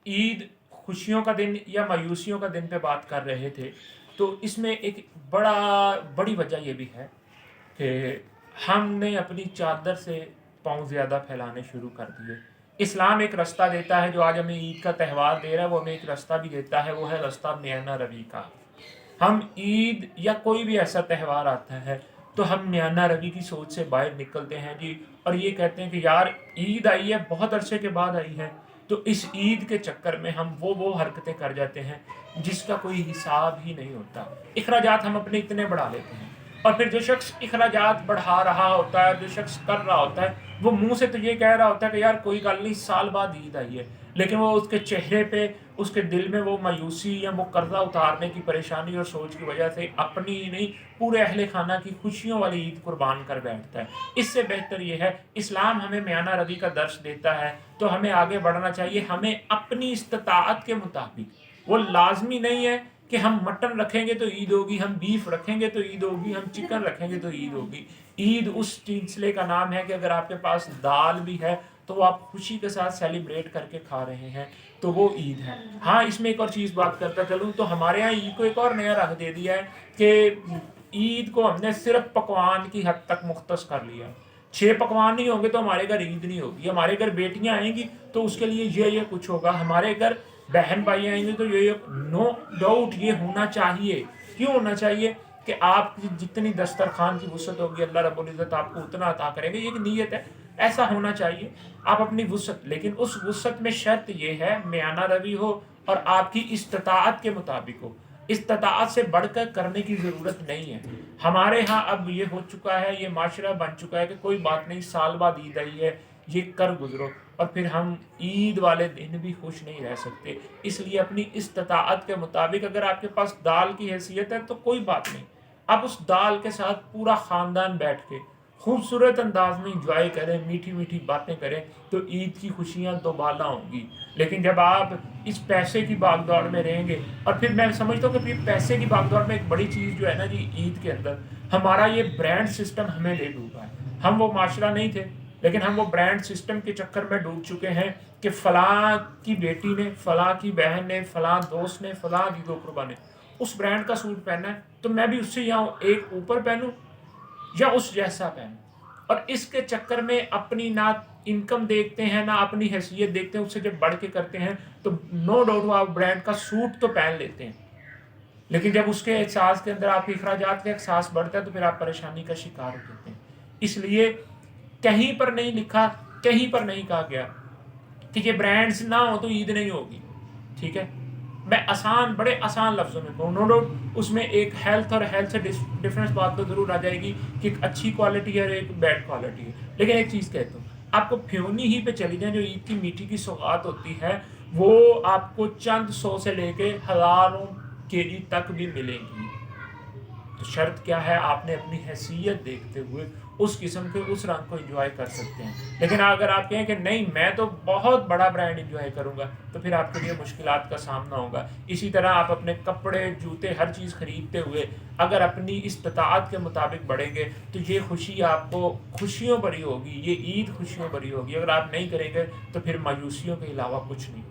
ईद खुशियों का दिन या मायूसियों का दिन पे बात कर रहे थे, तो इसमें एक बड़ी वजह ये भी है कि हमने अपनी चादर से पाँव ज़्यादा फैलाने शुरू कर दिए। इस्लाम एक रास्ता देता है, जो आज हमें ईद का त्यौहार दे रहा है, वो हमें एक रास्ता भी देता है, वो है रास्ता म्याना रवी का। हम ईद या कोई भी ऐसा त्यौहार आता है, तो हम म्याना रवी की सोच से बाहर निकलते हैं जी, और ये कहते हैं कि यार ईद आई है, बहुत अरसे के बाद आई है, तो इस ईद के चक्कर में हम वो हरकतें कर जाते हैं जिसका कोई हिसाब ही नहीं होता। इखराजात हम अपने इतने बढ़ा लेते हैं, और फिर जो शख्स इखराजात बढ़ा रहा होता है, जो शख्स कर रहा होता है, वो मुंह से तो ये कह रहा होता है कि यार कोई गल नहीं, साल बाद ईद आई है, लेकिन वो उसके चेहरे पे, उसके दिल में वो मायूसी या वो कर्जा उतारने की परेशानी और सोच की वजह से अपनी ही नहीं, पूरे अहले खाना की खुशियों वाली ईद कुर्बान कर बैठता है। इससे बेहतर ये है, इस्लाम हमें म्याना रवी का दर्श देता है, तो हमें आगे बढ़ना चाहिए। हमें अपनी इस्ताअत के मुताबिक, वो लाजमी नहीं है कि हम मटन रखेंगे तो ईद होगी, हम बीफ रखेंगे तो ईद होगी, हम चिकन रखेंगे तो ईद होगी। ईद उस सिलसिले का नाम है कि अगर आपके पास दाल भी है तो वो आप खुशी के साथ सेलिब्रेट करके खा रहे हैं, तो वो ईद है। हाँ, इसमें एक और चीज़ बात करता चलूँ, तो हमारे यहाँ ईद को एक और नया रंग दे दिया है कि ईद को हमने सिर्फ पकवान की हद तक मुख्तस कर लिया। 6 पकवान नहीं होंगे तो हमारे घर ईद नहीं होगी। हमारे घर बेटियां आएंगी तो उसके लिए ये कुछ होगा। हमारे घर बहन भाई आएंगे तो ये नो डाउट ये होना चाहिए। क्यों होना चाहिए? कि आपकी जितनी दस्तरखान की वुसअत होगी, अल्लाह रब्बुल इज़्ज़त आपको उतना अता करेंगे। ये एक नीयत है, ऐसा होना चाहिए। आप अपनी वुसअत, लेकिन उस वुसअत में शर्त ये है म्याना रवी हो और आपकी इस्ताअत के मुताबिक हो। इस्ताअत से बढ़कर करने की ज़रूरत नहीं है। हमारे यहाँ अब ये हो चुका है, ये माशरा बन चुका है कि कोई बात नहीं, साल बाद ईद आई है, ये कर गुजरो, और फिर हम ईद वाले दिन भी खुश नहीं रह सकते। इसलिए अपनी इस्ताअत के मुताबिक, अगर आपके पास दाल की हैसियत है तो कोई बात नहीं, आप उस दाल के साथ पूरा ख़ानदान बैठ के खूबसूरत अंदाज में इंजॉय करें, मीठी मीठी बातें करें, तो ईद की खुशियाँ दोबाला होंगी। लेकिन जब आप इस पैसे की भागदौड़ में रहेंगे, और फिर मैं समझता हूँ कि फिर पैसे की भागदौड़ में एक बड़ी चीज़ जो है ना जी, ईद के अंदर हमारा ये ब्रांड सिस्टम हमें ले डूबा है। हम वो माशरा नहीं थे, लेकिन हम वो ब्रांड सिस्टम के चक्कर में डूब चुके हैं कि फ़लाँ की बेटी ने, फ़लाँ की बहन ने, फ़लाँ दोस्त ने, फ़लाँ दीदो कुर्बा ने उस ब्रांड का सूट पहनना है, तो मैं भी उससे यहाँ एक ऊपर पहनूं या उस जैसा पहनूं। और इसके चक्कर में अपनी ना इनकम देखते हैं, ना अपनी हैसियत देखते हैं, उससे जब बढ़ के करते हैं तो नो डाउट आप ब्रांड का सूट तो पहन लेते हैं, लेकिन जब उसके एहसास के अंदर आपके अखराजात का एहसास बढ़ता है तो फिर आप परेशानी का शिकार हो जाते हैं। इसलिए कहीं पर नहीं लिखा, कहीं पर नहीं कहा गया कि ये ब्रांड्स ना हो तो ईद नहीं होगी। ठीक है, मैं बड़े आसान लफ्ज़ों में कहूँ, नो डाउट उसमें एक हेल्थ और हेल्थ से डिफरेंस बात तो ज़रूर आ जाएगी कि एक अच्छी क्वालिटी है और एक बैड क्वालिटी है। लेकिन एक चीज़ कहता हूँ, आपको फ्योनी ही पे चली जाए, जो ईद की मीठी की सौगात होती है, वो आपको चंद सौ से लेके हज़ारों केजी तक भी मिलेंगी। तो शर्त क्या है? आपने अपनी हैसियत देखते हुए उस किस्म के उस रंग को एंजॉय कर सकते हैं। लेकिन अगर आप कहें कि नहीं मैं तो बहुत बड़ा ब्रांड एंजॉय करूंगा, तो फिर आपके लिए मुश्किलात का सामना होगा। इसी तरह आप अपने कपड़े, जूते, हर चीज़ खरीदते हुए अगर अपनी इस्ताअत के मुताबिक बढ़ेंगे तो ये खुशी आपको खुशियों भरी होगी, ये ईद खुशियों भरी होगी। अगर आप नहीं करेंगे तो फिर मायूसियों के अलावा कुछ नहीं।